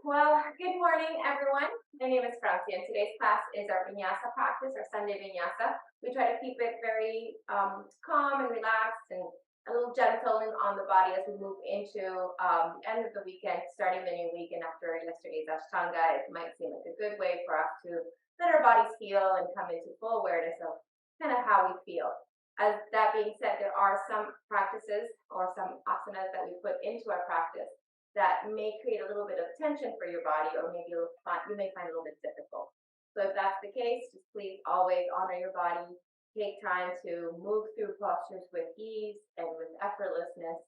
Well, good morning, everyone. My name is Francia, and today's class is our Vinyasa practice, our Sunday Vinyasa. We try to keep it very calm and relaxed and a little gentle on the body as we move into the end of the weekend, starting the new week. And after yesterday's Ashtanga, it might seem like a good way for us to let our bodies heal and come into full awareness of kind of how we feel. As that being said, there are some practices or some asanas that we put into our practice that may create a little bit of tension for your body, or maybe you may find it a little bit difficult. So if that's the case, just please always honor your body. Take time to move through postures with ease and with effortlessness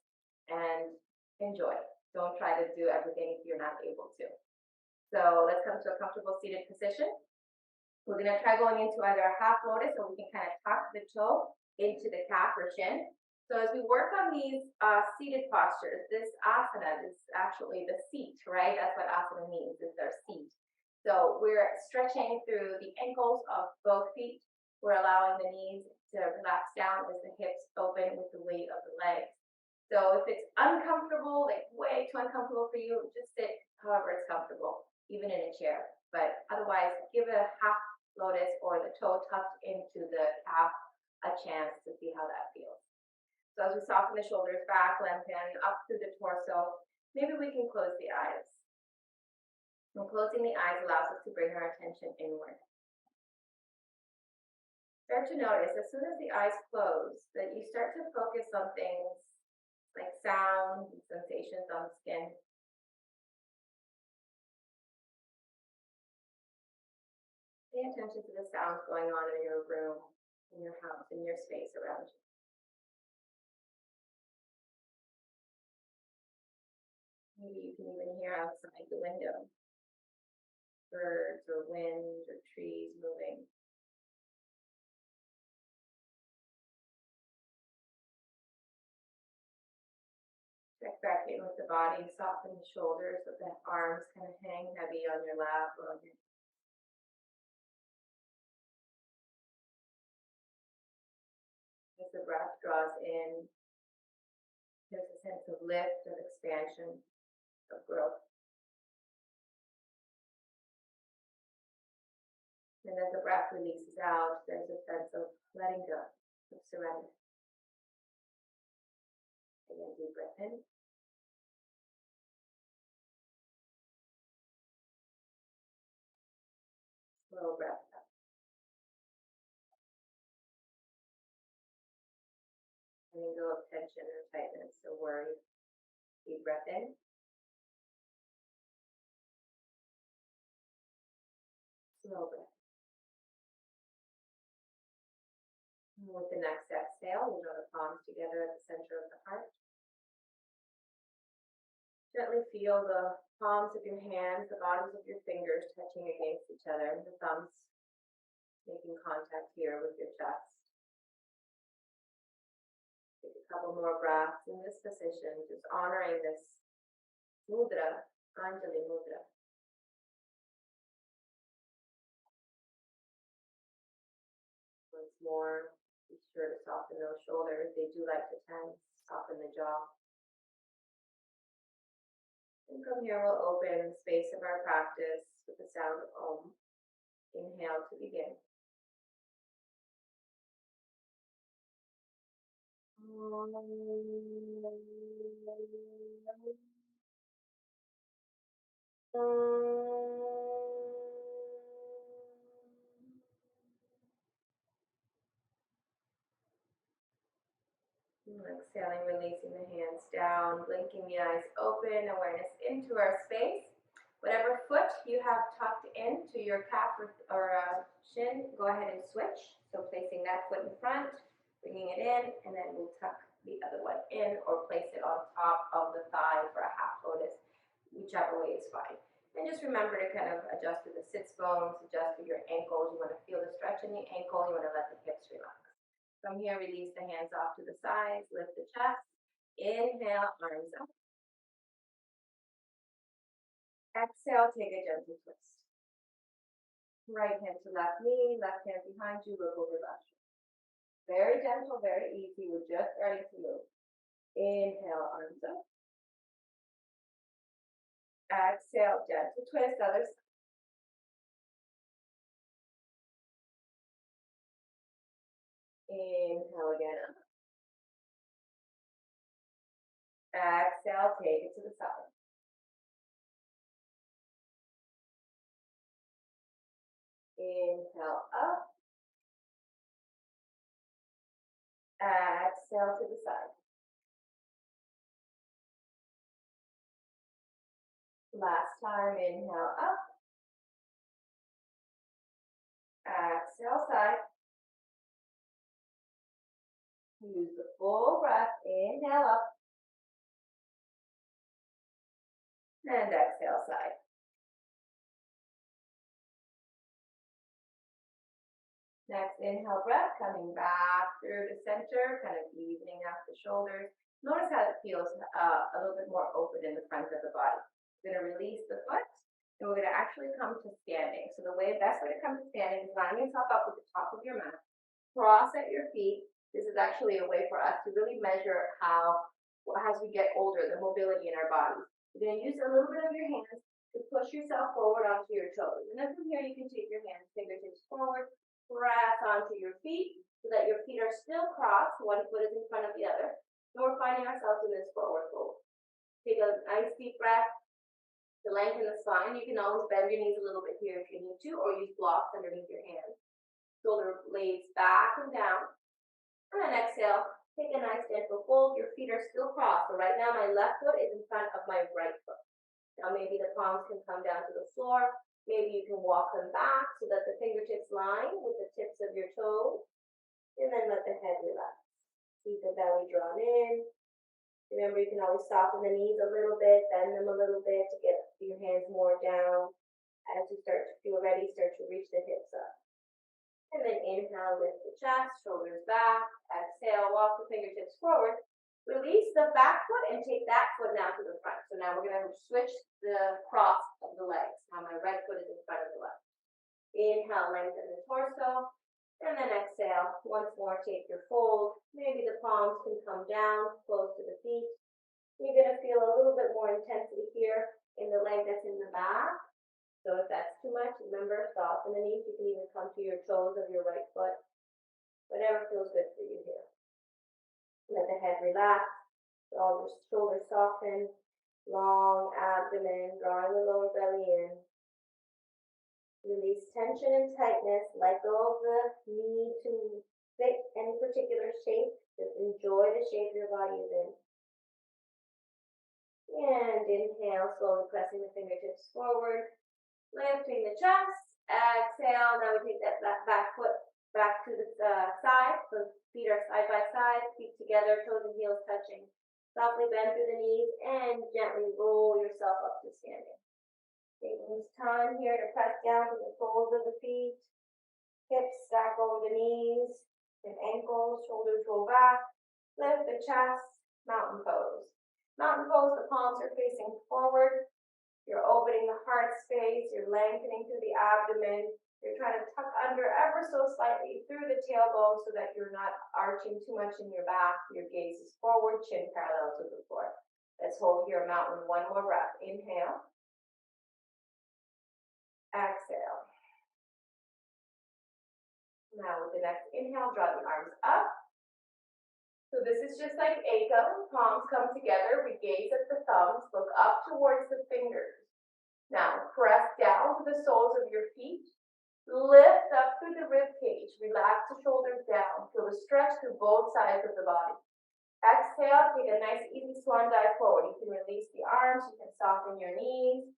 and enjoy. Don't try to do everything if you're not able to. So let's come to a comfortable seated position. We're going to try going into either a half lotus, or we can kind of tuck the toe into the calf or shin. So as we work on these seated postures, this asana is actually the seat, right? That's what asana means, is their seat. So we're stretching through the ankles of both feet. We're allowing the knees to relax down as the hips open with the weight of the legs. So if it's uncomfortable, like way too uncomfortable for you, just sit however it's comfortable, even in a chair. But otherwise, give it a half lotus or the toe tucked into the calf a chance to see how that feels. So as we soften the shoulders back, lengthen up through the torso, maybe we can close the eyes. And closing the eyes allows us to bring our attention inward. Start to notice, as soon as the eyes close, that you start to focus on things like sounds and sensations on the skin. Pay attention to the sounds going on in your room, in your house, in your space around you. Maybe you can even hear outside the window birds or wind or trees moving. Check back in with the body, soften the shoulders so the arms kind of hang heavy on your lap or on your. As the breath draws in, there's a sense of lift, of expansion, of growth. And as the breath releases out, there's a sense of letting go, of surrender. Again, deep breath in. Slow breath out. Letting go of tension or tightness or worry. Deep breath in. Slow breath. And with the next exhale, we'll draw the palms together at the center of the heart. Gently feel the palms of your hands, the bottoms of your fingers touching against each other, the thumbs making contact here with your chest. Take a couple more breaths in this position, just honoring this mudra, Anjali mudra. Once more, be sure to soften those shoulders. They do like to tense. Soften the jaw. And from here, we'll open the space of our practice with the sound of Om. Inhale to begin. Exhaling, releasing the hands down, blinking the eyes open, awareness into our space. Whatever foot you have tucked into your calf or shin, go ahead and switch. So placing that foot in front, bringing it in, and then we'll tuck the other one in or place it on top of the thigh for a half lotus, whichever way is fine. And just remember to kind of adjust to the sits bones, adjust to your ankles. You want to feel the stretch in the ankle. You want to let the hips relax. From here, release the hands off to the sides, lift the chest. Inhale, arms up. Exhale, take a gentle twist. Right hand to left knee, left hand behind you, look over left shoulder. Very gentle, very easy. We're just starting to move. Inhale, arms up. Exhale, gentle twist, other side. Inhale again up. Exhale, take it to the side. Inhale up. Exhale to the side. Last time, inhale up. Exhale side. Use the full breath. Inhale up. And exhale side. Next inhale breath, coming back through the center, kind of evening out the shoulders. Notice how it feels a little bit more open in the front of the body. We're going to release the foot, and we're going to actually come to standing. So the best way to come to standing is lining yourself up with the top of your mat. Cross at your feet. This is actually a way for us to really measure how, as we get older, the mobility in our bodies. You're going to use a little bit of your hands to push yourself forward onto your toes. And then from here, you can take your hands, fingertips forward, press onto your feet so that your feet are still crossed. One foot is in front of the other. And we're finding ourselves in this forward fold. Take a nice deep breath to lengthen the spine. You can always bend your knees a little bit here if you need to, or use blocks underneath your hands. Shoulder blades back and down. And then exhale. Take a nice gentle fold. Your feet are still crossed. So right now my left foot is in front of my right foot. Now maybe the palms can come down to the floor. Maybe you can walk them back so that the fingertips line with the tips of your toes. And then let the head relax. Keep the belly drawn in. Remember, you can always soften the knees a little bit, bend them a little bit to get your hands more down. As you start to feel ready, start to reach the hips up. And then inhale, lift the chest, shoulders back. Exhale, walk the fingertips forward. Release the back foot and take that foot now to the front. So now we're going to switch the cross of the legs. Now my right foot is in front of the left. Inhale, lengthen the torso. And then exhale. Once more, take your fold. Maybe the palms can come down close to the feet. You're going to feel a little bit more intensity here in the leg that's in the back. So if that's too much, remember, soften the knees. You can even come to your toes of your right foot. Whatever feels good for you here. Let the head relax, all the shoulders soften, long abdomen, drawing the lower belly in. Release tension and tightness, let go of the need to fit any particular shape. Just enjoy the shape your body is in. And inhale, slowly pressing the fingertips forward, lifting the chest. Exhale, now we take that back foot back to the side, so feet are side by side, feet together, toes and heels touching. Softly bend through the knees and gently roll yourself up to standing. Taking this time here to press down to the soles of the feet, hips stack over the knees and ankles, shoulders roll back, lift the chest, mountain pose. Mountain pose, the palms are facing forward. You're opening the heart space, you're lengthening through the abdomen. You're trying to tuck under ever so slightly through the tailbone so that you're not arching too much in your back. Your gaze is forward, chin parallel to the floor. Let's hold here, mountain, one more breath. Inhale. Exhale. Now with the next inhale, draw the arms up. So this is just like Ekam. Palms come together. We gaze at the thumbs, look up towards the fingers. Now press down to the soles of your feet. Lift up through the rib cage. Relax the shoulders down. Feel a stretch through both sides of the body. Exhale, take a nice easy swan dive forward. You can release the arms. You can soften your knees.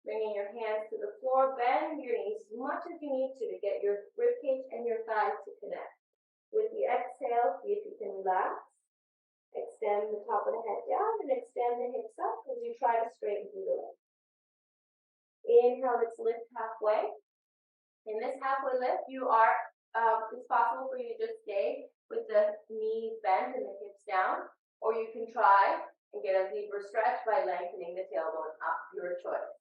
Bringing your hands to the floor. Bend your knees as much as you need to get your rib cage and your thighs to connect. With the exhale, see if you can relax. Extend the top of the head down and extend the hips up as you try to straighten through the legs. Inhale, let's lift halfway. In this halfway lift, it's possible for you to just stay with the knees bent and the hips down, or you can try and get a deeper stretch by lengthening the tailbone up, your choice.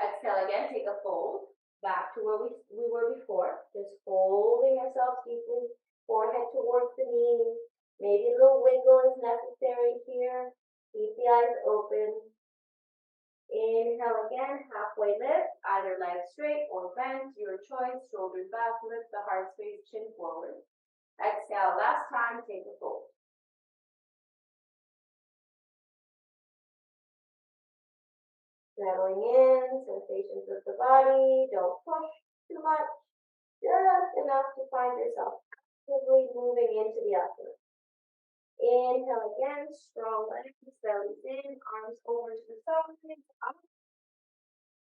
Exhale again, take a fold, back to where we were before, just folding ourselves deeply, forehead towards the knees, maybe a little wiggle is necessary here, keep the eyes open. Inhale again, halfway lift, either leg straight or bent, your choice. Shoulders back, lift the heart space, chin forward. Exhale, last time, take a fold. Settling in, sensations of the body, don't push too much, just enough to find yourself actively moving into the asana. Inhale again, strong legs, bellies in, arms over to the sides, up.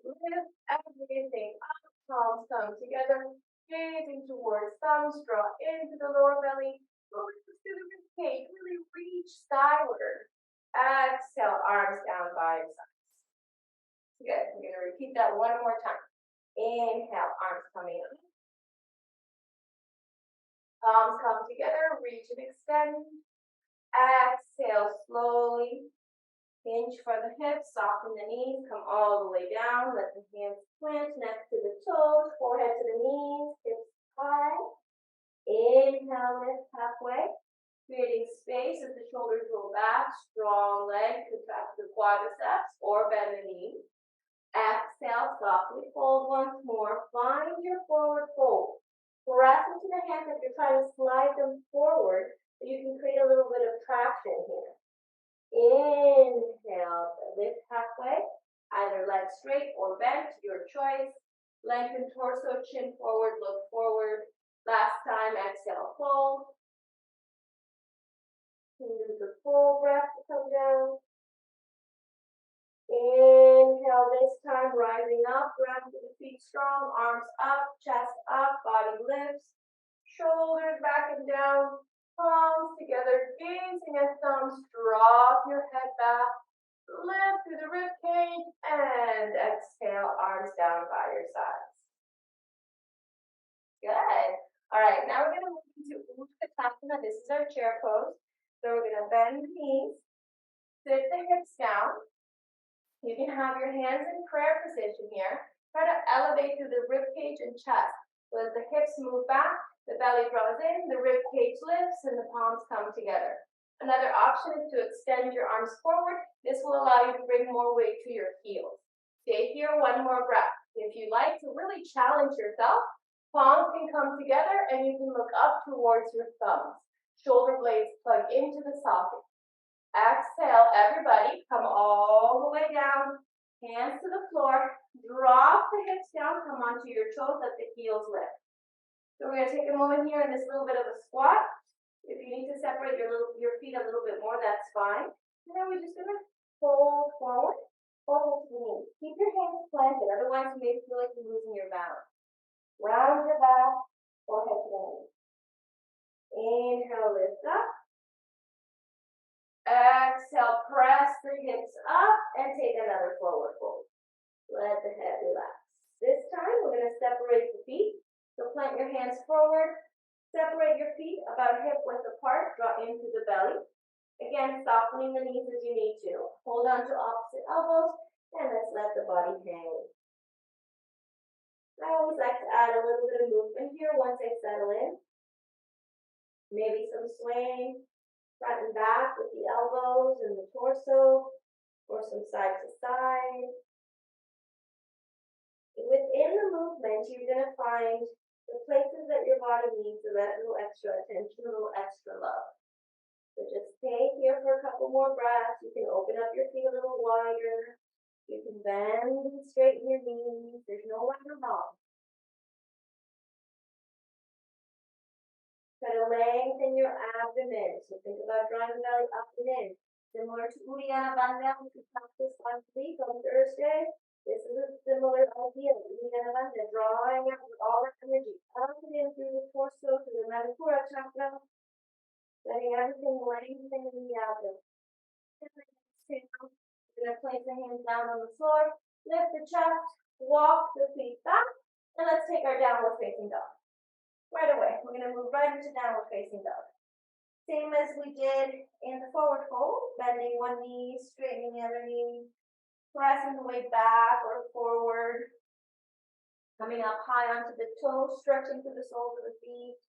Lift everything up, palms come together, gazing towards thumbs, draw into the lower belly, look to the rib cage, really reach skyward. Exhale, arms down by your sides. Good, I'm going to repeat that one more time. Inhale, arms coming up. Palms come together, reach and extend. Exhale, slowly. Hinge for the hips, soften the knees, come all the way down. Let the hands plant next to the toes, forehead to the knees, hips high. Inhale, lift halfway. Creating space as the shoulders roll back. Strong leg, contract the quadriceps or bend the knees. Exhale, softly fold once more. Find your forward fold. Press into the hands if you're trying to slide them forward, so you can create a little bit of traction here. Inhale, lift halfway, either leg straight or bent, your choice. Lengthen torso, chin forward, look forward. Last time, exhale, fold. Use the full breath to come down. Inhale, this time rising up, ground to the feet strong, arms up, chest up, body lifts, shoulders back and down, palms together, gazing at thumbs, drop your head back, lift through the rib cage, and exhale, arms down by your sides. Good. All right, now we're going to move into Utkatasana. This is our chair pose. So we're going to bend the knees, sit the hips down. You can have your hands in prayer position here. Try to elevate through the rib cage and chest. So as the hips move back, the belly draws in, the rib cage lifts, and the palms come together. Another option is to extend your arms forward. This will allow you to bring more weight to your heels. Stay here, one more breath. If you like to really challenge yourself, palms can come together and you can look up towards your thumbs. Shoulder blades plug into the socket. Exhale, everybody, come all the way down, hands to the floor, drop the hips down, come onto your toes, let the heels lift. So we're going to take a moment here in this little bit of a squat. If you need to separate your feet a little bit more, that's fine. And then we're just going to fold forward, fold into the knees. Keep your hands planted, otherwise you may feel like you're losing your balance. Round your back, forehead to the knees. Inhale, lift up. Exhale, press the hips up and take another forward fold. Let the head relax. This time, we're going to separate the feet. So plant your hands forward. Separate your feet about hip width apart. Draw into the belly. Again, softening the knees as you need to. Hold on to opposite elbows, and let's let the body hang. I always like to add a little bit of movement here once I settle in. Maybe some swaying. Front and back with the elbows and the torso, or some side to side. Within the movement, you're going to find the places that your body needs a little extra attention, a little extra love. So just stay here for a couple more breaths. You can open up your feet a little wider. You can bend and straighten your knees. There's no right or wrong. Try to lengthen your abdomen. So think about drawing the belly up and in. Similar to Uddiyana Bandha, we could practice last week on Thursday. This is a similar idea. Uddiyana Bandha, drawing out with all that energy up and in through the torso to the Manipura chakra. Letting everything lengthen in the abdomen. We're going to place the hands down on the floor. Lift the chest. Walk the feet back. And let's take our downward facing dog. Right away, we're going to move right into downward facing dog. Same as we did in the forward fold, bending one knee, straightening the other knee, pressing the weight back or forward, coming up high onto the toes, stretching through the soles of the feet,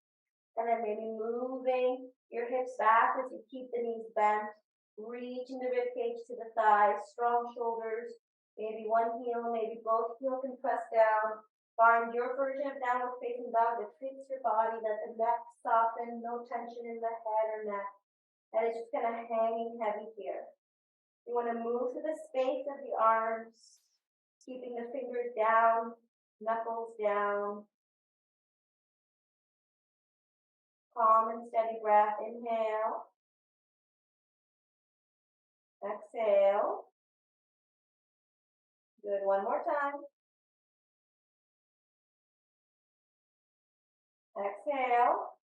and then maybe moving your hips back as you keep the knees bent, reaching the rib cage to the thighs, strong shoulders. Maybe one heel, maybe both heels can press down. Find your version of downward facing dog that treats your body. Let the neck soften, no tension in the head or neck. And it's just kind of hanging heavy here. You want to move to the space of the arms, keeping the fingers down, knuckles down. Calm and steady breath. Inhale. Exhale. Good. One more time. Exhale.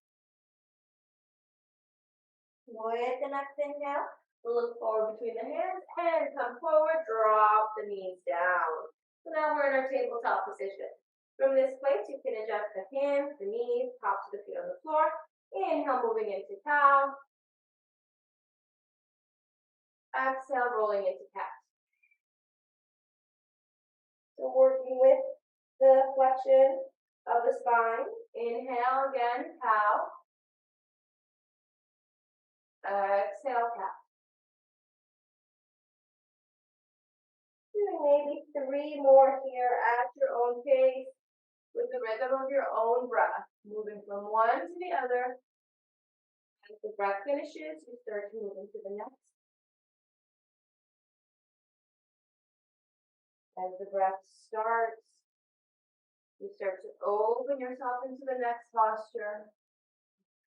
With the next inhale, look forward between the hands and come forward. Drop the knees down. So now we're in our tabletop position. From this place, you can adjust the hands, the knees, tops of the feet on the floor. Inhale, moving into cow. Exhale, rolling into cat. So working with the flexion of the spine. Inhale again, cow. Exhale, cat. Doing maybe 3 more here at your own pace with the rhythm of your own breath. Moving from one to the other. As the breath finishes, you start to move into the next. As the breath starts, you start to open yourself into the next posture.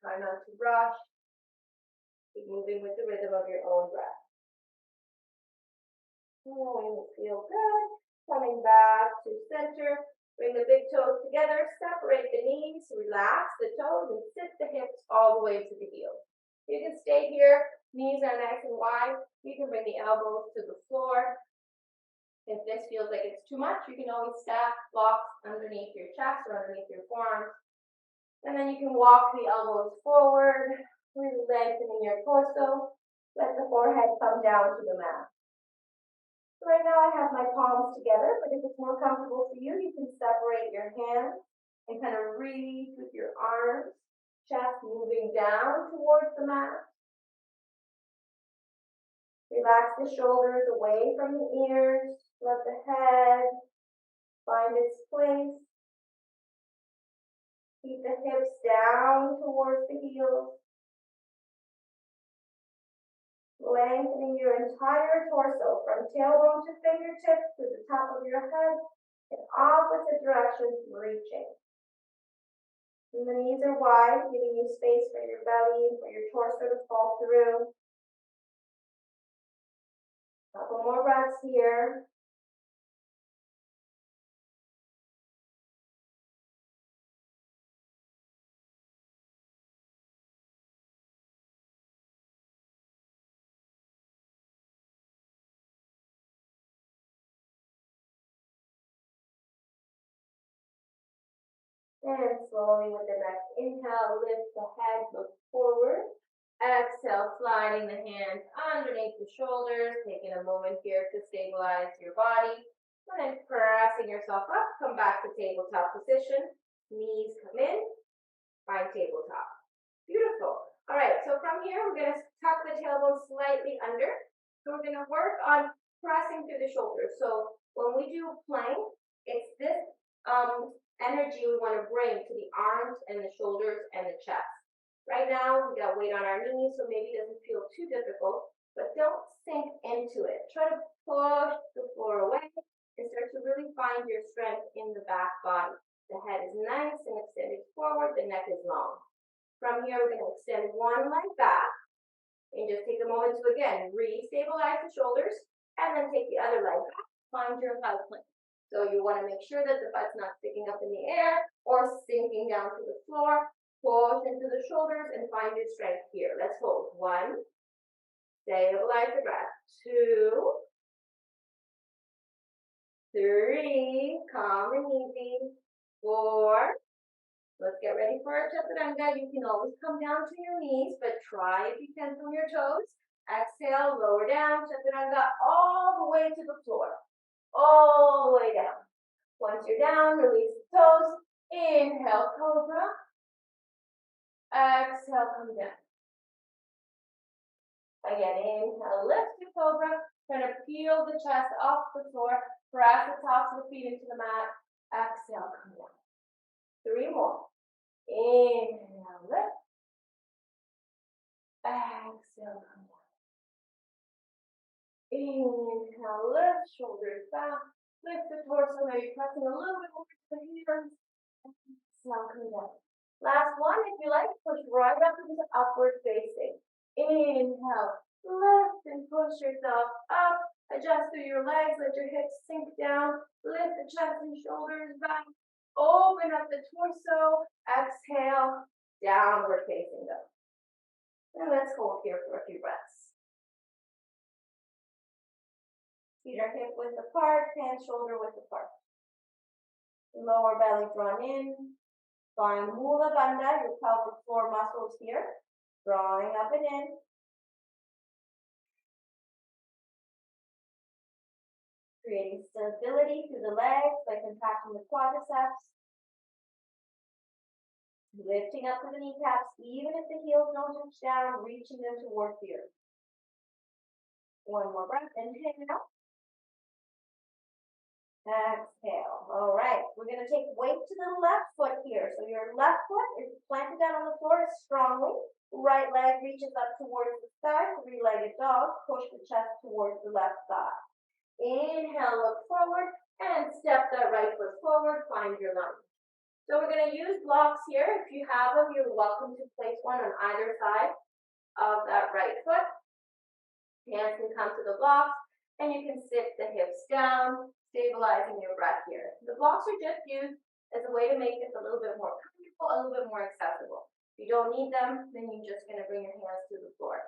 Try not to rush. Keep moving with the rhythm of your own breath. When you feel good, coming back to center. Bring the big toes together, separate the knees, relax the toes, and sit the hips all the way to the heels. You can stay here, knees are nice and wide. You can bring the elbows to the floor. If this feels like it's too much, you can always stack blocks underneath your chest or underneath your forearms. And then you can walk the elbows forward, really lengthening your torso. Let the forehead come down to the mat. So right now I have my palms together, but if it's more comfortable for you, you can separate your hands and kind of reach with your arms, chest moving down towards the mat. Relax the shoulders away from the ears. Let the head find its place. Keep the hips down towards the heels. Lengthening your entire torso from tailbone to fingertips to the top of your head in opposite directions, reaching. And the knees are wide, giving you space for your belly and for your torso to fall through. Couple more breaths here. And slowly with the next inhale, lift the head, look forward. Exhale, sliding the hands underneath the shoulders, taking a moment here to stabilize your body. And then pressing yourself up, come back to tabletop position. Knees come in, find tabletop. Beautiful. All right, so from here, we're going to tuck the tailbone slightly under. So we're going to work on pressing through the shoulders. So when we do plank, it's this energy we want to bring to the arms and the shoulders and the chest. Right now, we got weight on our knees, so maybe it doesn't feel too difficult, but don't sink into it. Try to push the floor away and start to really find your strength in the back body. The head is nice and extended forward, the neck is long. From here, we're going to extend one leg back and just take a moment to, again, re-stabilize the shoulders and then take the other leg back. Find your hug plank. So you want to make sure that the butt's not sticking up in the air or sinking down to the floor. Push into the shoulders and find your strength here. Let's hold. 1, stabilize the breath. 2, 3, calm and easy. 4, let's get ready for our chaturanga. You can always come down to your knees, but try if you can from your toes. Exhale, lower down, chaturanga all the way to the floor. All the way down. Once you're down, release the toes. Inhale, cobra. Exhale, come down. Again, inhale, lift to cobra. Try to peel the chest off the floor. Press the tops of the feet into the mat. Exhale, come down. 3 more. Inhale, lift. Exhale, come down. Inhale, lift, shoulders back. Lift the torso, maybe pressing a little bit more to the hands. Exhale, come down. Last one, if you like, push right up into upward facing. Inhale, lift and push yourself up. Adjust through your legs, let your hips sink down. Lift the chest and shoulders back. Open up the torso. Exhale, downward facing dog. And let's hold here for a few breaths. Feet are hip width apart, hands shoulder width apart. Lower belly drawn in. Find Mula Bandha, your pelvic floor muscles here. Drawing up and in. Creating stability through the legs by contracting the quadriceps. Lifting up to the kneecaps, even if the heels don't touch down, reaching them towards the earth. One more breath, inhale. Exhale. All right, we're going to take weight to the left foot here. So your left foot is planted down on the floor strongly. Right leg reaches up towards the sky, three-legged dog. Push the chest towards the left thigh. Inhale, look forward, and step that right foot forward. Find your lunge. So we're going to use blocks here. If you have them, you're welcome to place one on either side of that right foot. Hands can come to the blocks, and you can sit the hips down, stabilizing your breath here. The blocks are just used as a way to make this a little bit more comfortable, a little bit more accessible. If you don't need them, then you're just going to bring your hands to the floor.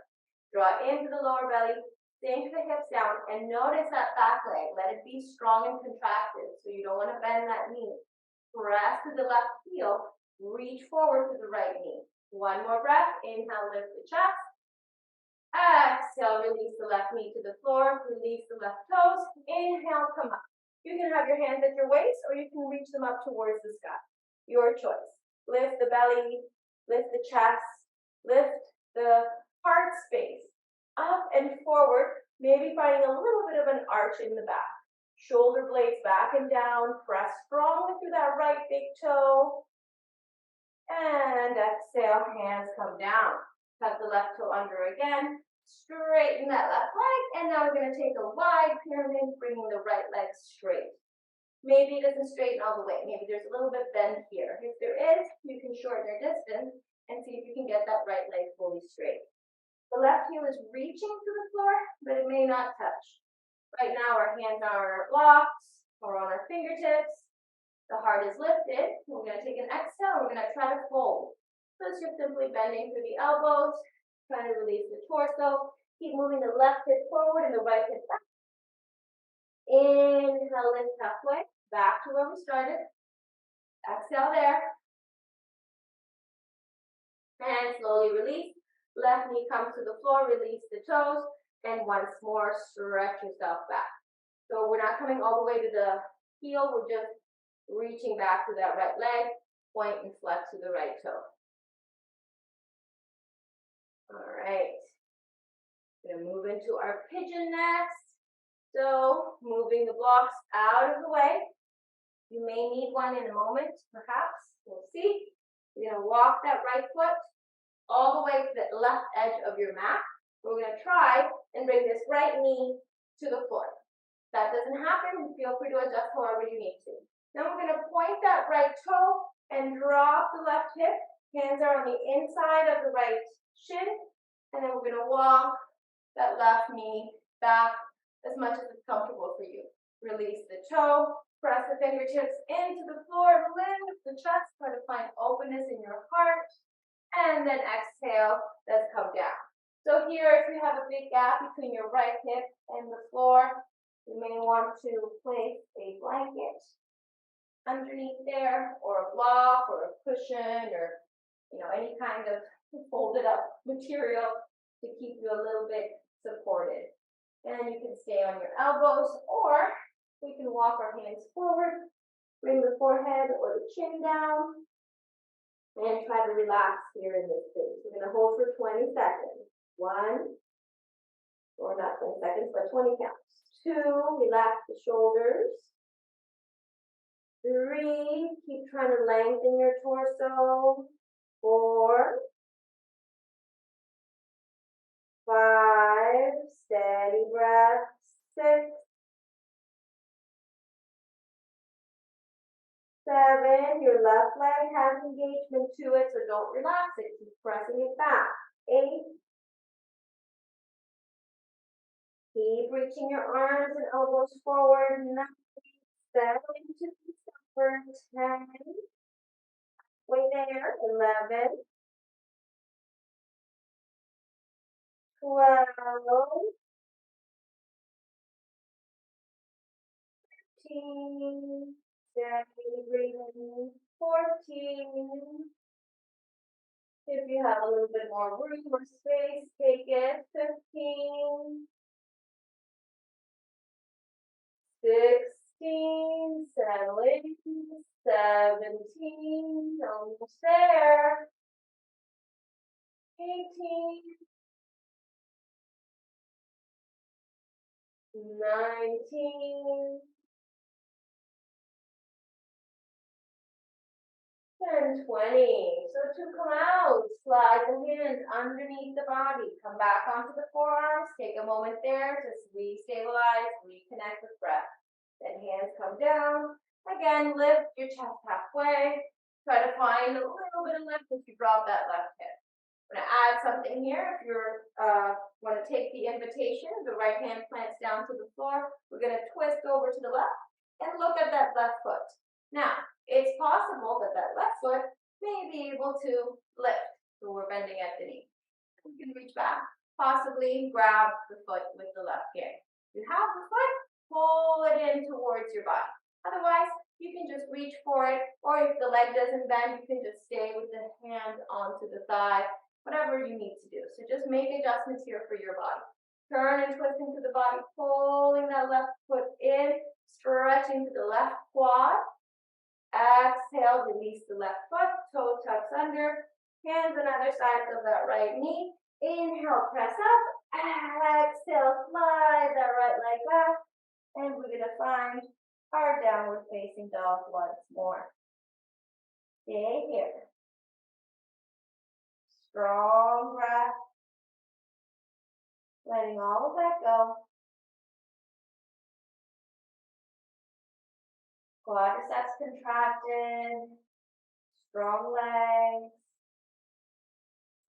Draw into the lower belly, sink the hips down, and notice that back leg. Let it be strong and contracted, so you don't want to bend that knee. Press to the left heel, reach forward to the right knee. One more breath, inhale, lift the chest. Exhale, release the left knee to the floor, release the left toes. Inhale, come up. You can have your hands at your waist, or you can reach them up towards the sky. Your choice. Lift the belly, lift the chest, lift the heart space. Up and forward, maybe finding a little bit of an arch in the back. Shoulder blades back and down. Press strongly through that right big toe. And exhale, hands come down. Tuck the left toe under again. Straighten that left leg. And now we're going to take a wide pyramid, bringing the right leg straight. Maybe it doesn't straighten all the way. Maybe there's a little bit bend here. If there is, you can shorten your distance and see if you can get that right leg fully straight. The left heel is reaching to the floor, but it may not touch. Right now, our hands are on our blocks or on our fingertips. The heart is lifted. We're going to take an exhale. We're going to try to fold. So it's just simply bending through the elbows, trying to release the torso. Keep moving the left hip forward and the right hip back. Inhale, lift halfway, back to where we started. Exhale there. And slowly release. Left knee comes to the floor, release the toes. And once more, stretch yourself back. So we're not coming all the way to the heel. We're just reaching back to that right leg. Point and flex to the right toe. All right. We're going to move into our pigeon next. So moving the blocks out of the way. You may need one in a moment, perhaps. We'll see. You're going to walk that right foot all the way to the left edge of your mat. We're going to try and bring this right knee to the floor. If that doesn't happen, feel free to adjust however you need to. Then we're going to point that right toe and drop the left hip. Hands are on the inside of the right shin. And then we're going to walk that left knee back as much as it's comfortable for you. Release the toe. Press the fingertips into the floor. Lift the chest. Try to find openness in your heart. And then exhale. Let's come down. So here, if you have a big gap between your right hip and the floor, you may want to place a blanket underneath there, or a block, or a cushion, or any kind of folded up material to keep you a little bit supported. And you can stay on your elbows, or we can walk our hands forward, bring the forehead or the chin down, and try to relax here in this space. We're going to hold for 20 seconds. 1, or not 20 seconds, but 20 counts. 2, relax the shoulders. 3, keep trying to lengthen your torso. 4, 5, steady breath. 6, 7, your left leg has engagement to it, so don't relax it, keep pressing it back. 8, keep reaching your arms and elbows forward. 9, settle into the summer. 10, way there. 11, 12, 13, steady breathing. 14, if you have a little bit more room or space, take it. 15, 16, settle in. 17, almost there. 18, 19, and 20. So to come out, slide the hands underneath the body. Come back onto the forearms. Take a moment there to re-stabilize, reconnect with breath. Then hands come down. Again, lift your chest halfway. Try to find a little bit of lift as you drop that left hip. I'm going to add something here. If you want to take the invitation, the right hand plants down to the floor. We're going to twist over to the left and look at that left foot. Now, it's possible that that left foot may be able to lift. So we're bending at the knee. You can reach back, possibly grab the foot with the left hand. You have the foot, pull it in towards your body. Otherwise, you can just reach for it, or if the leg doesn't bend, you can just stay with the hand onto the thigh, whatever you need to do. So just make adjustments here for your body. Turn and twist into the body, pulling that left foot in, stretching to the left quad. Exhale, release the left foot, toe tucks under, hands on either side of that right knee. Inhale, press up. Exhale, slide that right leg back. And we're going to find our downward facing dog once more. Stay here. Strong breath. Letting all of that go. Quadriceps contracted. Strong legs.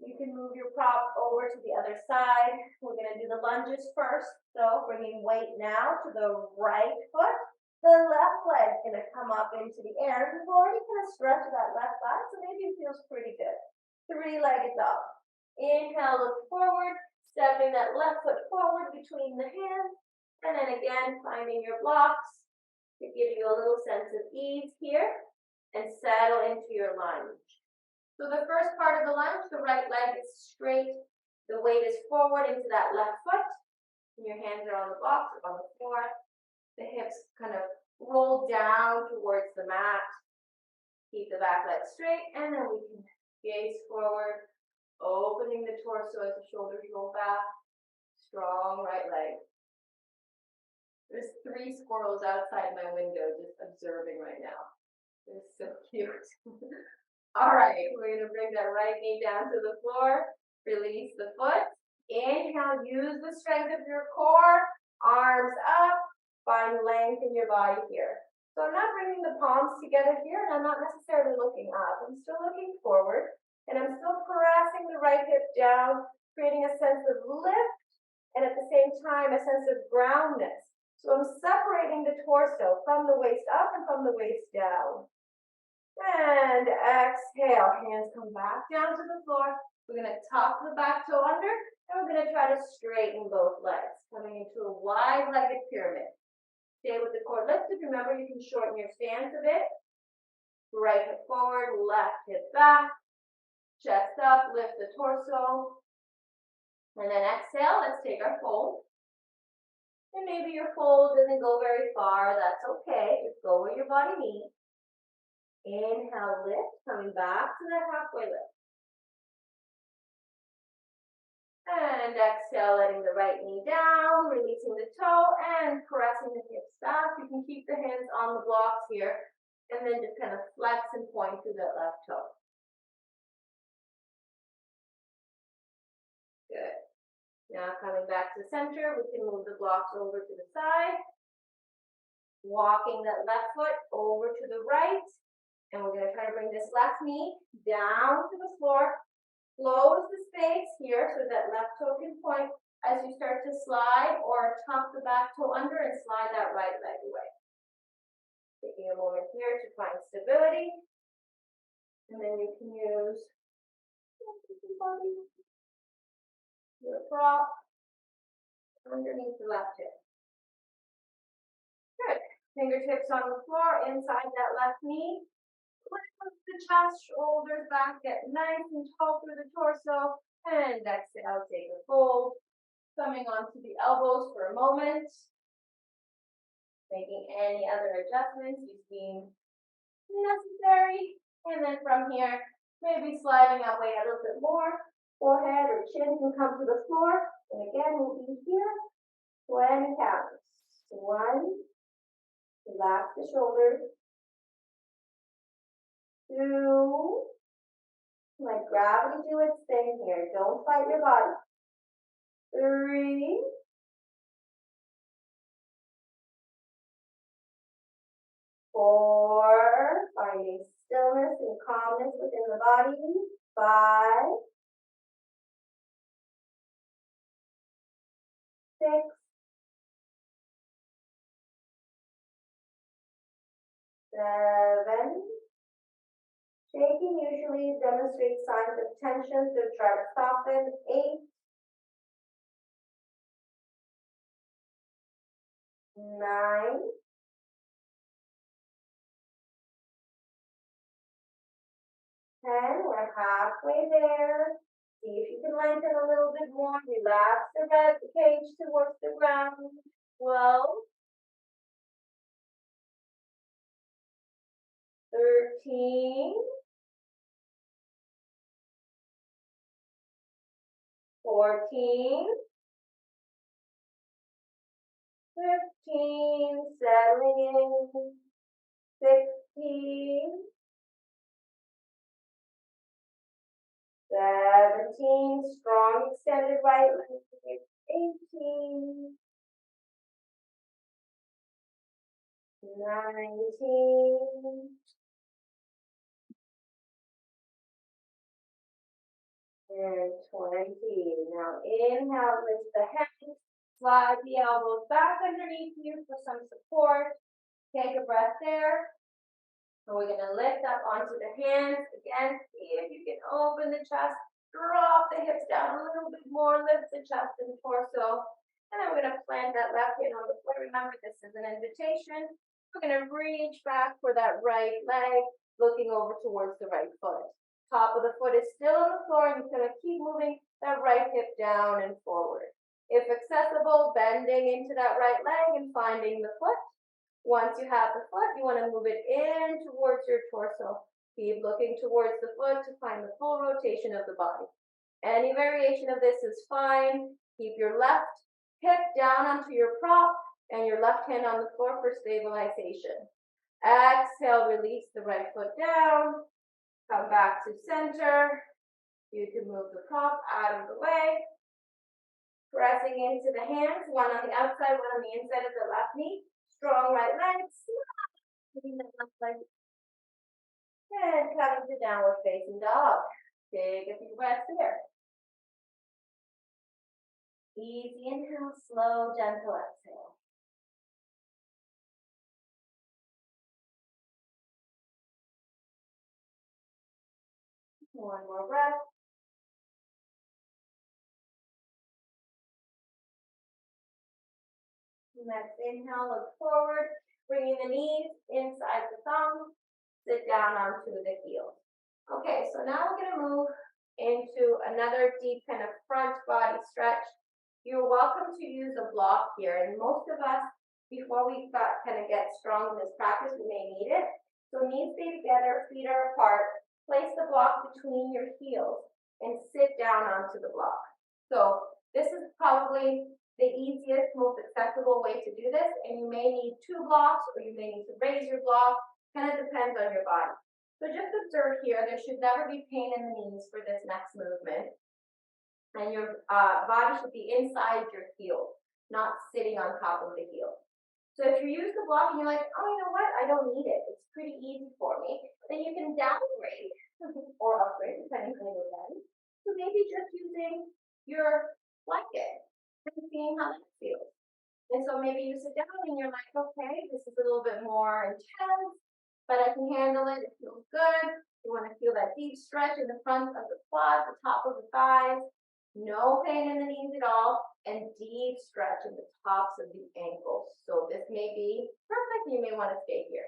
You can move your prop over to the other side. We're going to do the lunges first. So bringing weight now to the right foot. The left leg is going to come up into the air. You've already kind of stretched that left thigh, so maybe it feels pretty good. 3-legged dog. Inhale, look forward, stepping that left foot forward between the hands. And then again, finding your blocks to give you a little sense of ease here. And settle into your lunge. So the first part of the lunge, the right leg is straight. The weight is forward into that left foot. And your hands are on the blocks or on the floor. The hips kind of roll down towards the mat. Keep the back leg straight. And then we can gaze forward, opening the torso as the shoulders roll back. Strong right leg. There's 3 squirrels outside my window just observing right now. They're so cute. All right, we're going to bring that right knee down to the floor. Release the foot. Inhale, use the strength of your core. Arms up. Find length in your body here. So I'm not bringing the palms together here, and I'm not necessarily looking up. I'm still looking forward, and I'm still pressing the right hip down, creating a sense of lift, and at the same time, a sense of groundness. So I'm separating the torso from the waist up and from the waist down. And exhale, hands come back down to the floor. We're going to tuck the back toe under, and we're going to try to straighten both legs, coming into a wide-legged pyramid. Stay with the core lifted. Remember, you can shorten your stance a bit. Right hip forward, left hip back. Chest up, lift the torso. And then exhale, let's take our fold. And maybe your fold doesn't go very far. That's okay. Just go where your body needs. Inhale, lift, coming back to that halfway lift. And exhale, letting the right knee down, releasing the toe and pressing the hips back. You can keep the hands on the blocks here and then just kind of flex and point through that left toe. Good. Now coming back to center, we can move the blocks over to the side. Walking that left foot over to the right. And we're going to try to bring this left knee down to the floor. Close the space here so that left toe can point as you start to slide or tuck the back toe under and slide that right leg away. Taking a moment here to find stability. And then you can use your prop underneath the left hip. Good. Fingertips on the floor inside that left knee. Lift the chest, shoulders back, get nice and tall through the torso. And exhale, take a fold. Coming onto the elbows for a moment. Making any other adjustments you deem necessary. And then from here, maybe sliding that way a little bit more. Forehead or chin can come to the floor. And again, we'll be here. 20 counts. 1. Relax the shoulders. 2. Let gravity do its thing here. Don't fight your body. 3. 4. Finding stillness and calmness within the body. 5. 6. 7. Shaking usually demonstrates signs of tension, so try to soften. 8. 9. 10. We're halfway there. See if you can lengthen a little bit more. Relax the rib cage towards the ground. 12. 13. 14. 15. Settling in. 16. 17. Strong extended right leg. 18. 19. And 20. Now inhale, lift the hands, slide the elbows back underneath you for some support. Take a breath there. And we're going to lift up onto the hands. Again, see if you can open the chest, drop the hips down a little bit more, lift the chest and torso. And then we're going to plant that left hand on the floor. Remember, this is an invitation. We're going to reach back for that right leg, looking over towards the right foot. Top of the foot is still on the floor, and you're going to keep moving that right hip down and forward. If accessible, bending into that right leg and finding the foot. Once you have the foot, you want to move it in towards your torso. Keep looking towards the foot to find the full rotation of the body. Any variation of this is fine. Keep your left hip down onto your prop and your left hand on the floor for stabilization. Exhale, release the right foot down. Come back to center. You can move the prop out of the way. Pressing into the hands, one on the outside, one on the inside of the left knee. Strong right leg. Keeping the left leg. And coming to downward facing dog. Take a few breaths here. Easy inhale, slow, gentle exhale. One more breath. Next inhale, look forward, bringing the knees inside the thumb, sit down onto the heels. Okay, so now we're going to move into another deep kind of front body stretch. You're welcome to use a block here, and most of us, before we kind of get strong in this practice, we may need it. So knees stay together, feet are apart. Place the block between your heels and sit down onto the block. So this is probably the easiest, most accessible way to do this, and you may need 2 blocks or you may need to raise your block, kind of depends on your body. So just observe here, there should never be pain in the knees for this next movement, and your body should be inside your heel, not sitting on top of the heel. So if you use the block and you're like, oh, you know what, I don't need it, it's pretty easy for me, then you can downgrade or upgrade, depending on your body. So maybe just using your blanket and seeing how that feels. And so maybe you sit down and you're like, okay, this is a little bit more intense, but I can handle it. It feels good. You want to feel that deep stretch in the front of the quads, the top of the thighs, no pain in the knees at all, and deep stretch in the tops of the ankles. So this may be perfect. You may want to stay here.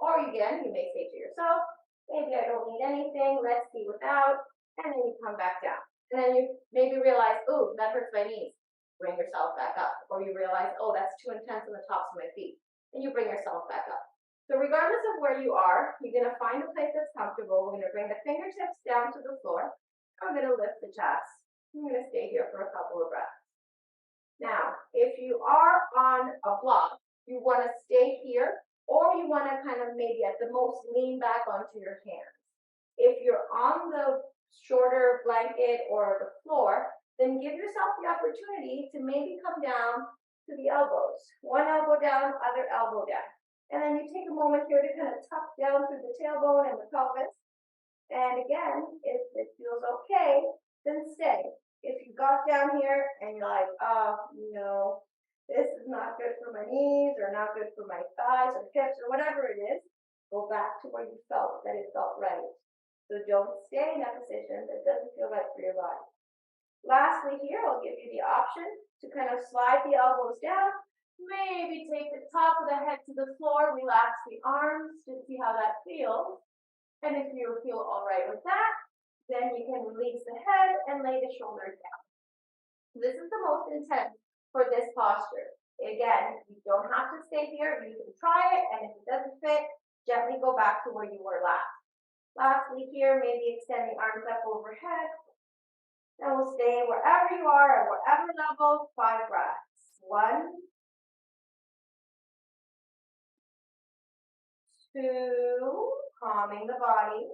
Or again, you may say to yourself, maybe I don't need anything. Let's see without. And then you come back down. And then you maybe realize, oh, that hurts my knees. Bring yourself back up. Or you realize, oh, that's too intense on the tops of my feet. And you bring yourself back up. So regardless of where you are, you're going to find a place that's comfortable. We're going to bring the fingertips down to the floor. I'm going to lift the chest. I'm going to stay here for a couple of breaths. Now, if you are on a block, you want to stay here, or you want to kind of maybe at the most lean back onto your hands. If you're on the shorter blanket or the floor, then give yourself the opportunity to maybe come down to the elbows. One elbow down, other elbow down. And then you take a moment here to kind of tuck down through the tailbone and the pelvis. And again, if it feels okay, then stay. If you got down here and you're like, oh, no, this is not good for my knees or not good for my thighs or hips or whatever it is, go back to where you felt that it felt right. So don't stay in that position that doesn't feel right for your body. Lastly here, I'll give you the option to kind of slide the elbows down, maybe take the top of the head to the floor, relax the arms to see how that feels. And if you feel all right with that, then you can release the head and lay the shoulders down. This is the most intense for this posture. Again, you don't have to stay here. You can try it, and if it doesn't fit, gently go back to where you were last. Lastly here, maybe extend the arms up overhead. And we'll stay wherever you are at whatever level, 5 breaths. 1, 2, calming the body.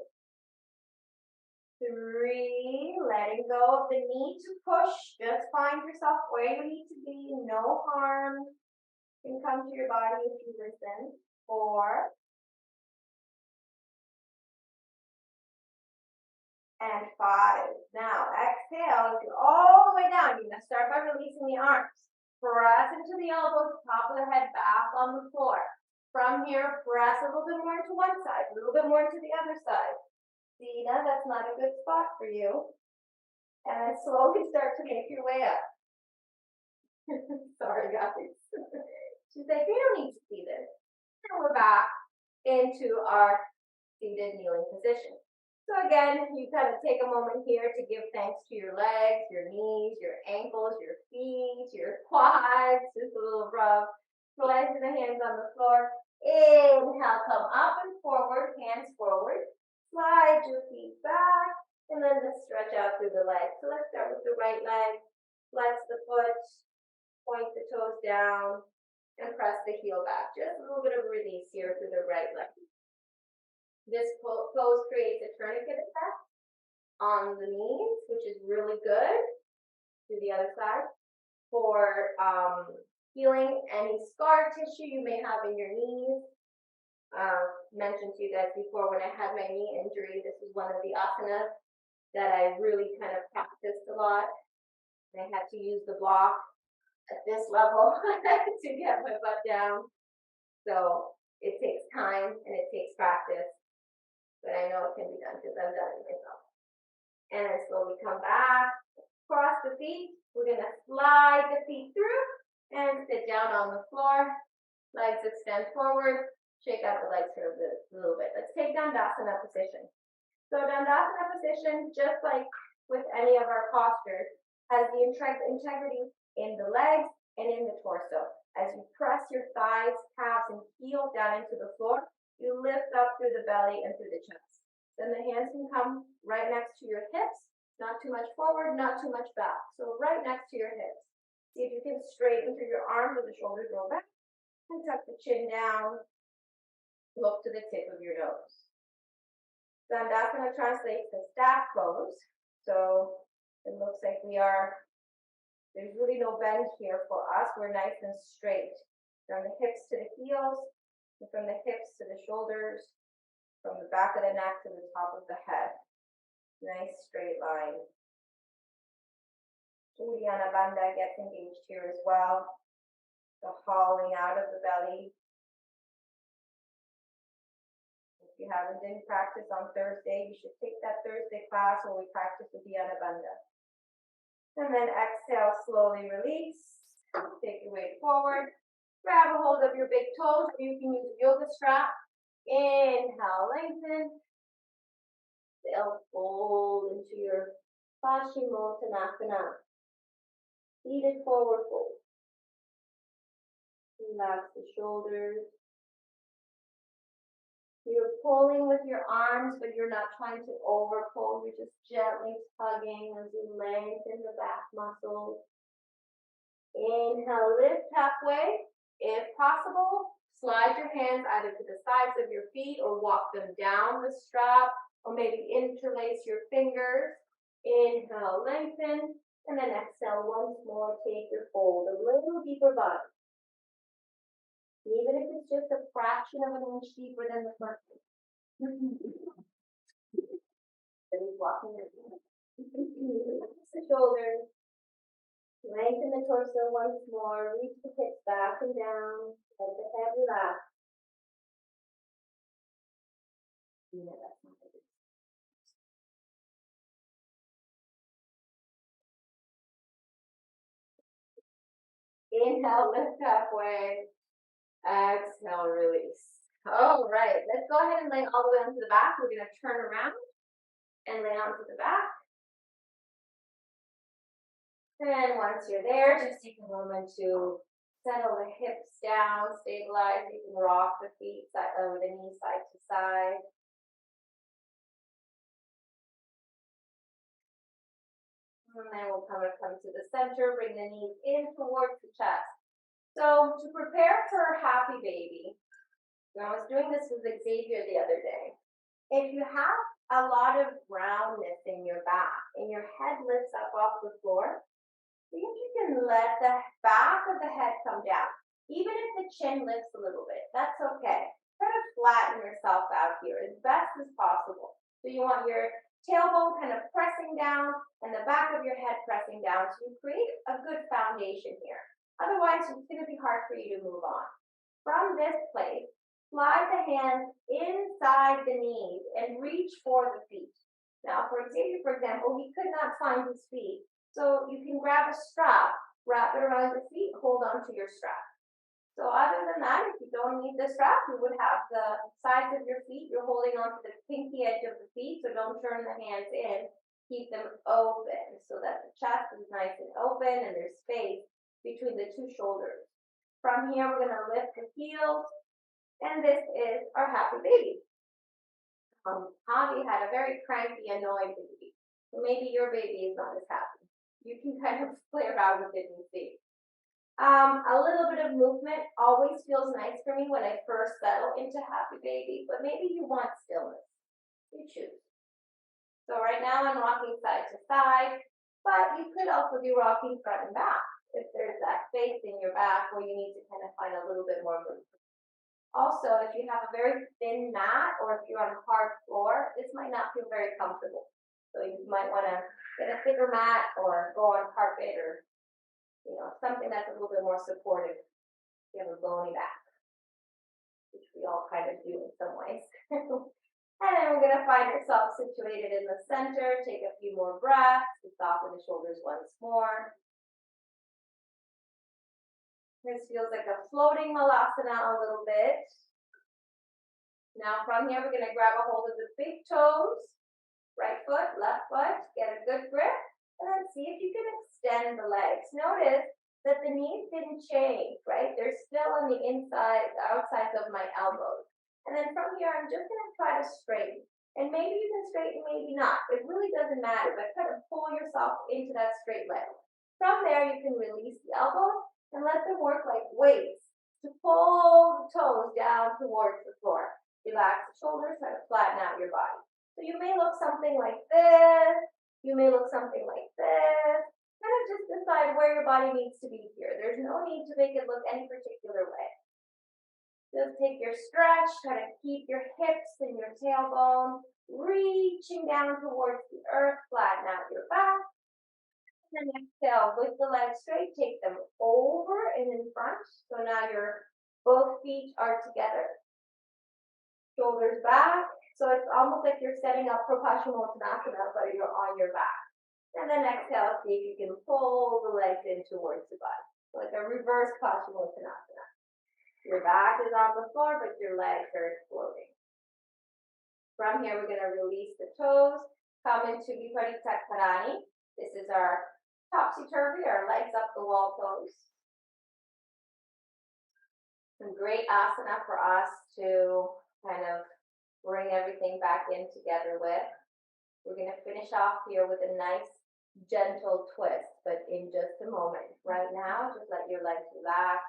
3, letting go of the need to push. Just find yourself where you need to be. No harm can come to your body if you listen. 4, and 5. Now, exhale. If you're all the way down, you're going to start by releasing the arms. Press into the elbows, top of the head back on the floor. From here, press a little bit more into one side, a little bit more into the other side. Dina, that's not a good spot for you. And then slowly start to make your way up. Sorry, guys. She's like, we don't need to see this. And we're back into our seated kneeling position. So again, you kind of take a moment here to give thanks to your legs, your knees, your ankles, your feet, your quads, just a little rub. Slide the hands on the floor. Inhale, come up and forward, hands forward. Slide your feet back, and then let's stretch out through the legs. So let's start with the right leg. Flex the foot, point the toes down, and press the heel back. Just a little bit of release here through the right leg. This pose creates a tourniquet effect on the knees, which is really good. To the other side for healing any scar tissue you may have in your knees. Mentioned to you guys before, when I had my knee injury, this was one of the asanas that I really kind of practiced a lot. I had to use the block at this level to get my butt down. So it takes time and it takes practice. But I know it can be done because I've done it myself. And then slowly come back, cross the feet. We're going to slide the feet through and sit down on the floor. Legs extend forward. Shake out the legs for a little bit. Let's take Dandasana position. So Dandasana position, just like with any of our postures, has the integrity in the legs and in the torso. As you press your thighs, calves, and heels down into the floor, you lift up through the belly and through the chest. Then the hands can come right next to your hips, Not too much forward, not too much back. So right next to your hips. See if you can straighten through your arms with the shoulders roll back and tuck the chin down. Look to the tip of your nose. Dandasana translates to staff pose. So it looks like there's really no bend here for us. We're nice and straight. From the hips to the heels, and from the hips to the shoulders, from the back of the neck to the top of the head. Nice straight line. Uddiyana Bandha gets engaged here as well. The hauling out of the belly. If you didn't practice on Thursday, you should take that Thursday class where we practice Uddiyana Bandha. And then exhale, slowly release. Take your weight forward. Grab a hold of your big toes. You can use a yoga strap. Inhale, lengthen. Exhale, fold into your Paschimottanasana. Seated forward fold. Relax the shoulders. You're pulling with your arms, but you're not trying to over pull. You're just gently tugging as you lengthen the back muscles. Inhale, lift halfway. If possible, slide your hands either to the sides of your feet or walk them down the strap, or maybe interlace your fingers. Inhale, lengthen, and then exhale once more. Take your fold a little deeper body. Even if it's just a fraction of an inch deeper than the front. Then he's walking the shoulders. Lengthen the torso once more. Reach the hips back and down. Let the head relax. Yeah, that's not good. Inhale, lift halfway. Exhale, release. All right, let's go ahead and lay all the way onto the back. We're going to turn around and lay onto the back. And once you're there, just take a moment to settle the hips down, stabilize. You can rock the feet, the knees side to side. And then we'll come to the center, bring the knees in towards the chest. So to prepare for happy baby, I was doing this with Xavier the other day. If you have a lot of roundness in your back and your head lifts up off the floor, see if you can let the back of the head come down. Even if the chin lifts a little bit, that's okay. Try to flatten yourself out here as best as possible. So you want your tailbone kind of pressing down and the back of your head pressing down, so you create a good foundation here. Otherwise, it's going to be hard for you to move on. From this place, slide the hands inside the knees and reach for the feet. Now, for Xavier, for example, he could not find his feet. So you can grab a strap, wrap it around your feet, hold on to your strap. So other than that, if you don't need the strap, you would have the sides of your feet. You're holding onto the pinky edge of the feet, so don't turn the hands in. Keep them open so that the chest is nice and open and there's space between the two shoulders. From here, we're going to lift the heels, and this is our happy baby. Avi had a very cranky, annoyed baby. So maybe your baby is not as happy. You can kind of play around with it and see. A little bit of movement always feels nice for me when I first settle into happy baby, but maybe you want stillness. You choose. So right now I'm rocking side to side, but you could also be rocking front and back if there's that space in your back where you need to kind of find a little bit more movement. Also, if you have a very thin mat or if you're on a hard floor, this might not feel very comfortable. So you might want to get a thicker mat or go on carpet or something that's a little bit more supportive. If you have a bony back, which we all kind of do in some ways. And then we're going to find ourselves situated in the center. Take a few more breaths to soften the shoulders once more. This feels like a floating malasana a little bit. Now from here, we're going to grab a hold of the big toes. Right foot, left foot, get a good grip. And then see if you can extend the legs. Notice that the knees didn't change, right? They're still on the inside, the outsides of my elbows. And then from here, I'm just going to try to straighten. And maybe you can straighten, maybe not. It really doesn't matter, but kind of pull yourself into that straight leg. From there, you can release the elbows and let them work like weights to pull the toes down towards the floor. Relax the shoulders, kind of flatten out your body. So you may look something like this. You may look something like this. Kind of just decide where your body needs to be here. There's no need to make it look any particular way. Just take your stretch, try to keep your hips and your tailbone reaching down towards the earth, flatten out your back. And then exhale with the legs straight, take them over and in front. So now your both feet are together. Shoulders back. So it's almost like you're setting up for Paschimottanasana, but you're on your back. And then exhale, see if you can pull the legs in towards the butt. Like a reverse Paschimottanasana. Your back is on the floor, but your legs are exploding. From here, we're going to release the toes, come into Viparita Karani. This is our topsy-turvy, our legs up the wall pose. Some great asana for us to kind of bring everything back in together with. We're going to finish off here with a nice gentle twist, but in just a moment. Right now, just let your legs relax.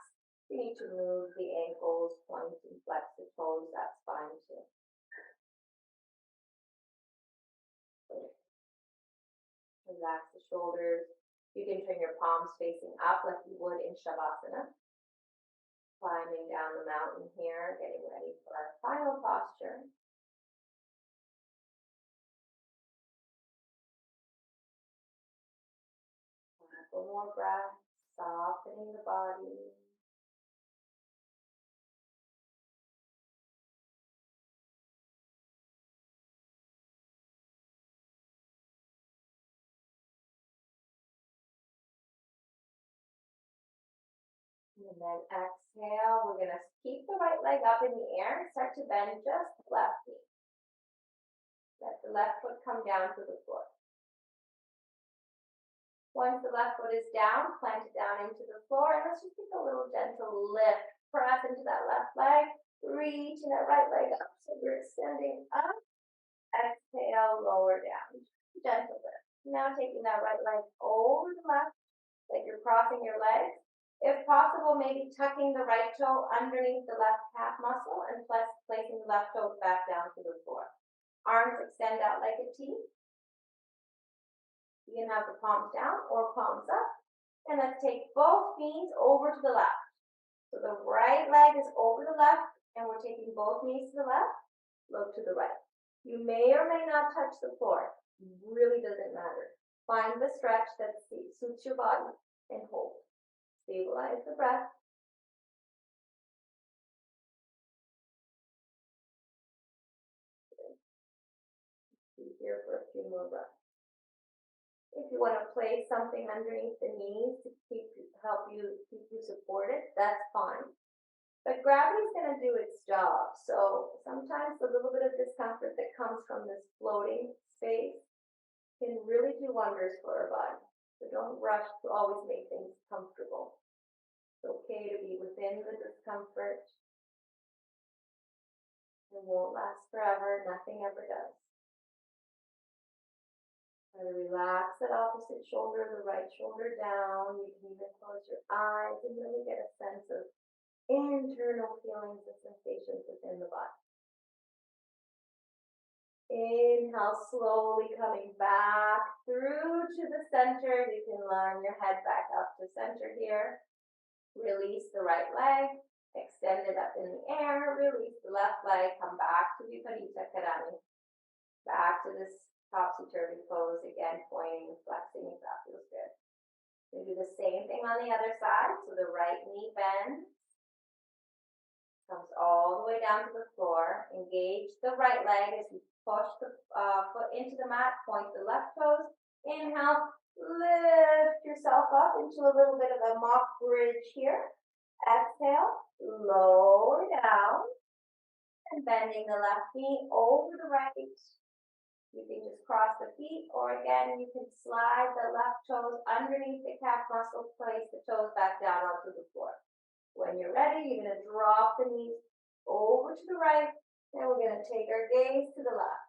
You need to move the ankles, point and flex the toes, that's fine too. Relax the shoulders. You can turn your palms facing up like you would in Shavasana. Climbing down the mountain here, getting ready for our final posture. A couple more breaths, softening the body. And then exhale, we're going to keep the right leg up in the air and start to bend just the left knee. Let the left foot come down to the floor. Once the left foot is down, plant it down into the floor, and let's just take a little gentle lift. Press into that left leg, reaching that right leg up. So we're extending up. Exhale, lower down. Gentle lift. Now taking that right leg over the left, like you're crossing your legs. If possible, maybe tucking the right toe underneath the left calf muscle and placing the left toe back down to the floor. Arms extend out like a T. You can have the palms down or palms up. And let's take both knees over to the left. So the right leg is over the left, and we're taking both knees to the left, look to the right. You may or may not touch the floor. It really doesn't matter. Find the stretch that suits your body and hold. Stabilize the breath. Be here for a few more breaths. If you want to place something underneath the knees to help you keep you supported, that's fine. But gravity's going to do its job. So sometimes a little bit of discomfort that comes from this floating space can really do wonders for our body. So don't rush to always make things comfortable. It's okay to be within the discomfort. It won't last forever. Nothing ever does. Try to relax that opposite shoulder, the right shoulder down. You can even close your eyes and really get a sense of internal feelings and sensations within the body. Inhale, slowly coming back through to the center. You can line your head back up to center here. Release the right leg, extend it up in the air. Release the left leg, come back to Viparita Karani. Back to this topsy-turvy pose, again, pointing and flexing if that feels good. We do the same thing on the other side. So the right knee bends, comes all the way down to the floor. Engage the right leg as you push the foot into the mat, point the left toes. Inhale, lift yourself up into a little bit of a mock bridge here. Exhale, lower down, and bending the left knee over the right. You can just cross the feet, or again, you can slide the left toes underneath the calf muscle, place the toes back down onto the floor. When you're ready, you're going to drop the knees over to the right, and we're going to take our gaze to the left.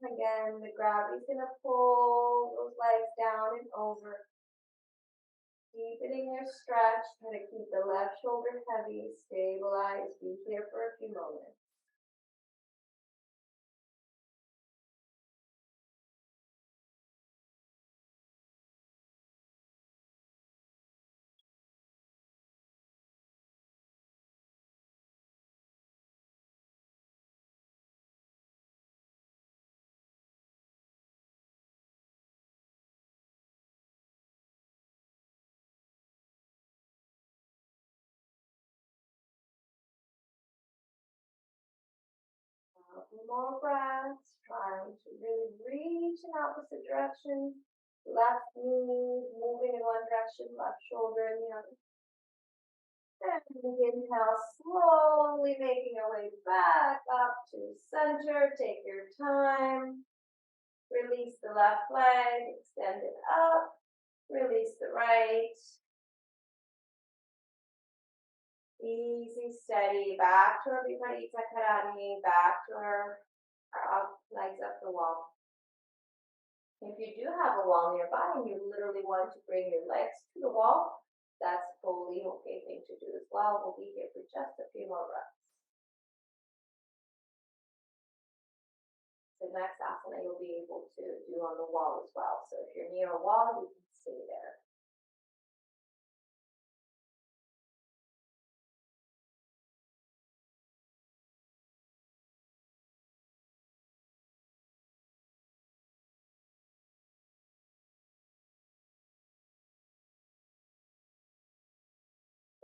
Again, the gravity's gonna pull those legs down and over. Deepening your stretch. Try to keep the left shoulder heavy. Stabilize. Be here for a few moments. A few more breaths. Trying to really reach in opposite directions. Left knee moving in one direction, left shoulder in the other. And inhale, slowly making your way back up to center. Take your time. Release the left leg, extend it up. Release the right. Easy, steady. Back to our Viparita Karani. Back to our legs up the wall. If you do have a wall nearby and you literally want to bring your legs to the wall, that's totally okay thing to do as well. We'll be here for just a few more breaths. The next asana you'll be able to do on the wall as well. So if you're near a wall, you can stay there.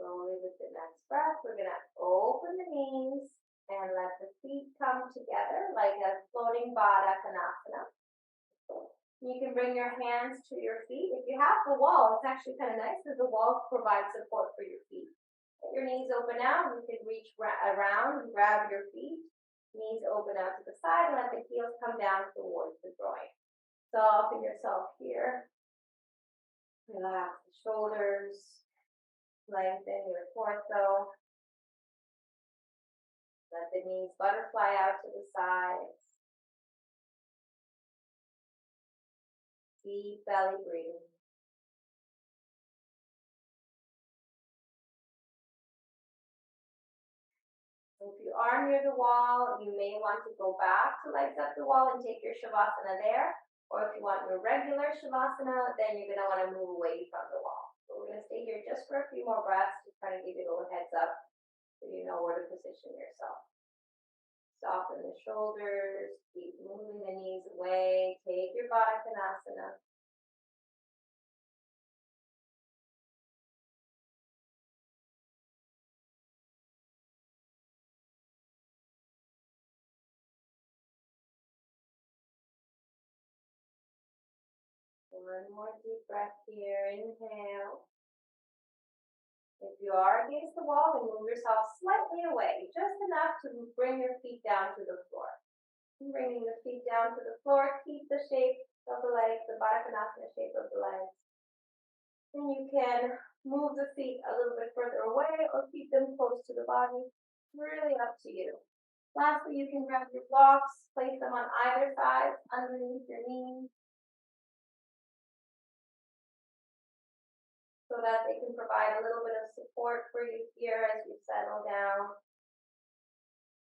Slowly with the next breath, we're going to open the knees and let the feet come together like a floating Baddha Konasana. You can bring your hands to your feet. If you have the wall, it's actually kind of nice because the wall provides support for your feet. Let your knees open out. You can reach around and grab your feet. Knees open out to the side and let the heels come down towards the groin. Soften yourself here. Relax the shoulders. Lengthen your torso. Let the knees butterfly out to the sides. Deep belly breathing. If you are near the wall, you may want to go back to legs up the wall and take your Shavasana there. Or if you want your regular Shavasana, then you're going to want to move away from the wall. So we're going to stay here just for a few more breaths to try to give you a little heads up so you know where to position yourself. Soften the shoulders, keep moving the knees away, take your Baddha Konasana. One more deep breath here, inhale. If you are against the wall, then move yourself slightly away, just enough to bring your feet down to the floor. Bringing the feet down to the floor, keep the shape of the legs, the Baddha Konasana shape of the legs. And you can move the feet a little bit further away or keep them close to the body. Really up to you. Lastly, you can grab your blocks, place them on either side, underneath your knees, so that they can provide a little bit of support for you here as you settle down.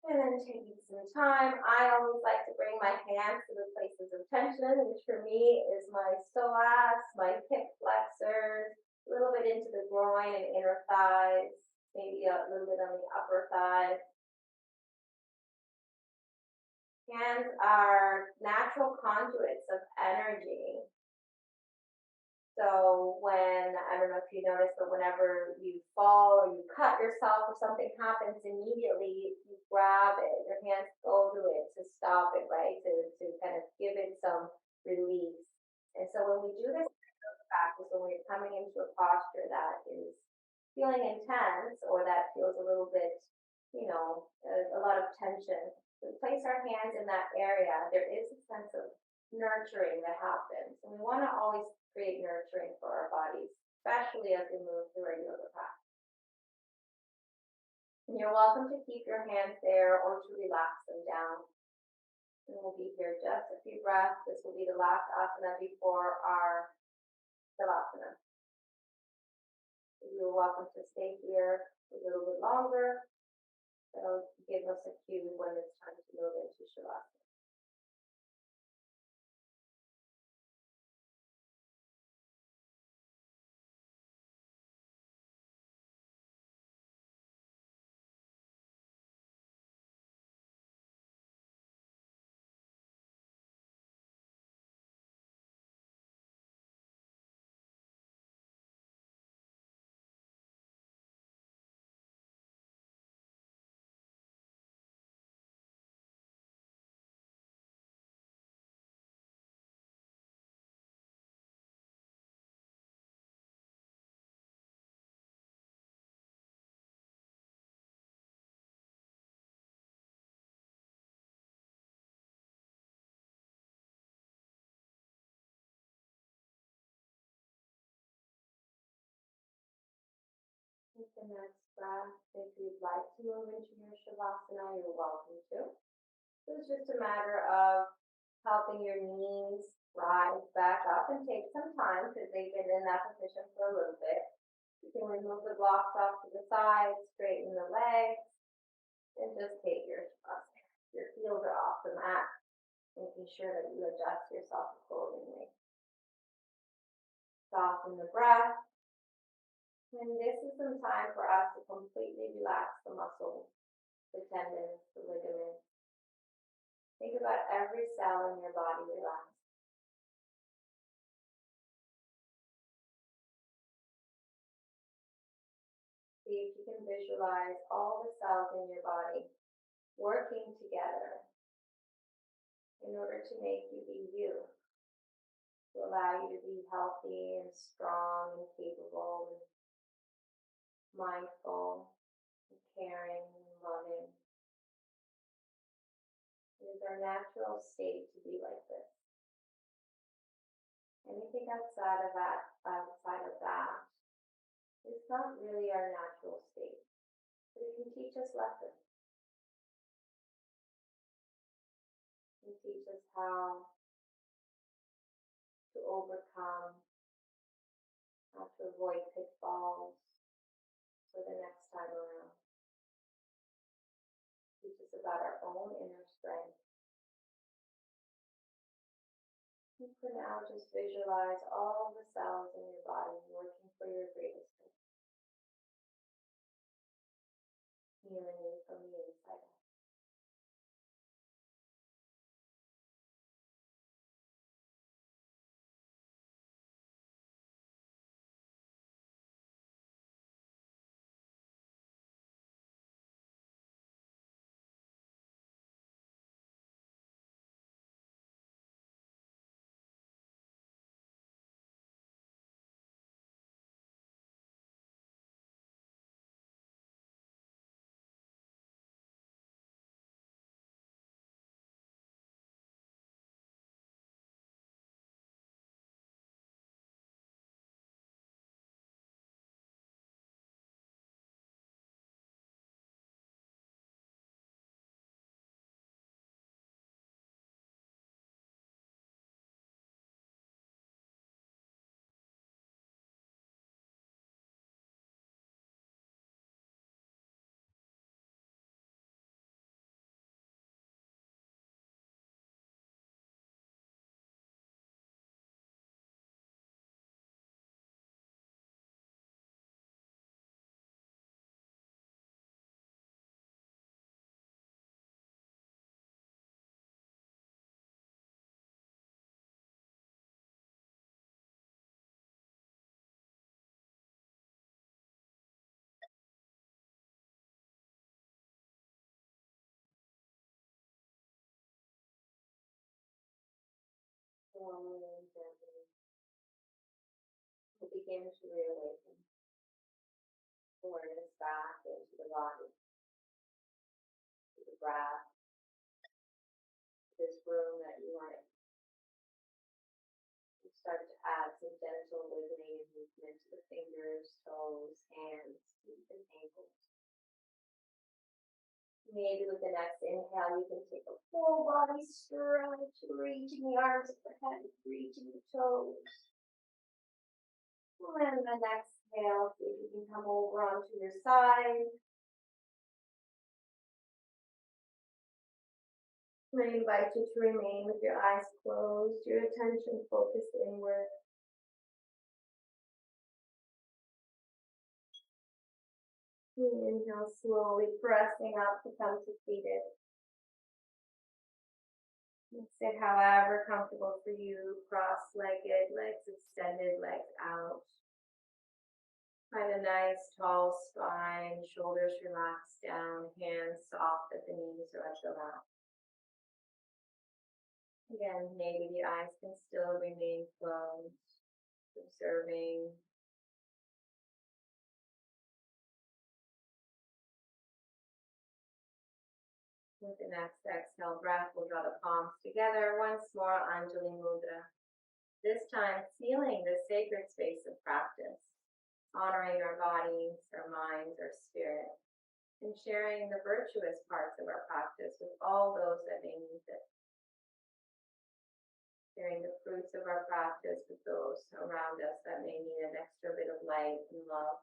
And then taking some time, I always like to bring my hands to the places of tension, which for me is my psoas, my hip flexors, a little bit into the groin and inner thighs, maybe a little bit on the upper thigh. Hands are natural conduits of energy. So when, I don't know if you notice, but whenever you fall or you cut yourself or something happens, immediately you grab it, your hands go to it to stop it, right? To kind of give it some release. And so when we do this practice, when we're coming into a posture that is feeling intense or that feels a little bit, a lot of tension, we place our hands in that area, there is a sense of nurturing that happens. And we want to always create nurturing for our bodies, especially as we move through our yoga practice. And you're welcome to keep your hands there or to relax them down. And we'll be here just a few breaths. This will be the last asana before our shavasana. You're welcome to stay here a little bit longer. That'll give us a cue when it's time to move into shavasana. With the next breath, if you'd like to move into your shavasana, you're welcome to. So it's just a matter of helping your knees rise back up and take some time because they've been in that position for a little bit. You can remove the blocks off to the side, straighten the legs, and just take your shavasana. Your heels are off the mat, making sure that you adjust yourself accordingly. Soften the breath. And this is some time for us to completely relax the muscles, the tendons, the ligaments. Think about every cell in your body relax. See if you can visualize all the cells in your body working together in order to make you be you, to allow you to be healthy and strong and capable and mindful and caring and loving. It is our natural state to be like this. Anything outside of that is not really our natural state, but it can teach us lessons. It can teach us how to overcome, how to avoid pitfalls for the next time around. Teach us about our own inner strength. And for now, just visualize all the cells in your body working for your greatest good, healing you from the inside out. Slowly and gently, we'll begin to reawaken awareness back into the body, to the breath, to this room that you are in. You start to add some gentle wiggling and movement to the fingers, toes, hands, feet, and ankles. Maybe with the next inhale, you can take a full body stretch, reaching the arms overhead, reaching the toes. And the next exhale, see if you can come over onto your side. I invite you to remain with your eyes closed, your attention focused inward. Inhale slowly, pressing up to come to seated. Sit however comfortable for you, cross-legged, legs extended, legs out. Find a nice tall spine, shoulders relaxed down, hands soft at the knees or at the lap. Again, maybe the eyes can still remain closed, observing. With the next exhale breath, we'll draw the palms together once more, Anjali Mudra. This time, sealing the sacred space of practice, honoring our bodies, our minds, our spirit, and sharing the virtuous parts of our practice with all those that may need it. Sharing the fruits of our practice with those around us that may need an extra bit of light and love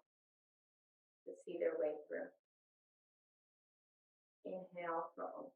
to see their way through. Inhale for Om.